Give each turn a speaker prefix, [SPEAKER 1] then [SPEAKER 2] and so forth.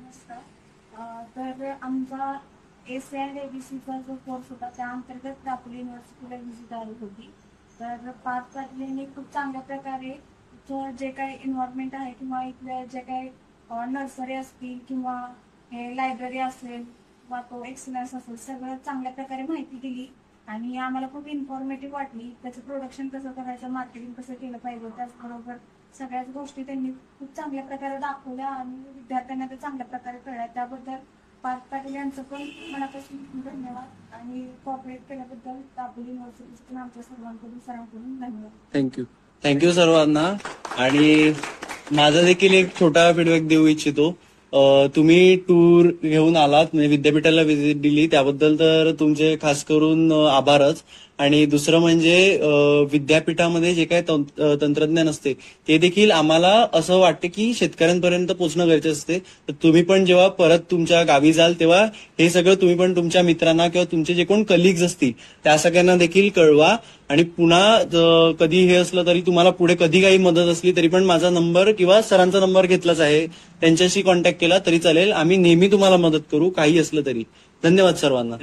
[SPEAKER 1] नमस्कार. तर आमचा एस अँड एबीसीचा जो कोर्स होता त्या अंतर्गत दापोली युनिव्हर्सिटीला व्हिजिट आली होती. तर पार्थ पाटील यांनी खूप चांगल्या प्रकारे इथं जे काही एन्व्हायरमेंट आहे किंवा इथल्या जे काही नर्सरी असतील किंवा हे लायब्ररी असेल किंवा तो एक्सलन्स असेल सगळं चांगल्या प्रकारे माहिती दिली आणि आम्हाला खूप इन्फॉर्मेटिव्ह वाटली. त्याचं प्रोडक्शन कसं करायचं, मार्केटिंग कसं केलं पाहिजे, त्याचबरोबर सगळ्याच गोष्टी त्यांनी खूप चांगल्या प्रकारे दाखवल्या आणि विद्यार्थ्यांना ते चांगल्या प्रकारे कळल्या. त्याबद्दल पार्थ पाटील यांचं पण मनापासून धन्यवाद आणि कॉपरेट केल्याबद्दल दापोली युनिव्हर्सिटीचे पण आमच्या सर्वांकडून सरांकडून धन्यवाद.
[SPEAKER 2] थँक्यू सर्वांना. आणि माझा देखील एक छोटा फीडबॅक देऊ इच्छितो. तुम्ही टूर घेऊन आलात, म्हणजे विद्यापीठाला व्हिजिट दिली, त्याबद्दल तर तुमचे खास करून आभारच. आणि दुसरं म्हणजे विद्यापीठामध्ये जे काही तंत्रज्ञान असते ते देखील आम्हाला असं वाटतं की शेतकऱ्यांपर्यंत पोहोचणं गरजेचं असते. तर तुम्ही पण जेव्हा परत तुमच्या गावी जाल तेव्हा हे सगळं तुम्ही पण तुमच्या मित्रांना किंवा तुमचे जे कोण कलिग्स असतील त्या सगळ्यांना देखील कळवा. आणि पुन्हा कधी हे असलं तरी तुम्हाला पुढे कधी काही मदत असली तरी पण माझा नंबर किंवा सरांचा नंबर घेतलाच आहे, त्यांच्याशी कॉन्टॅक्ट केला तरी चालेल. आम्ही नेहमी तुम्हाला मदत करू काही असलं तरी. धन्यवाद सर्वांना.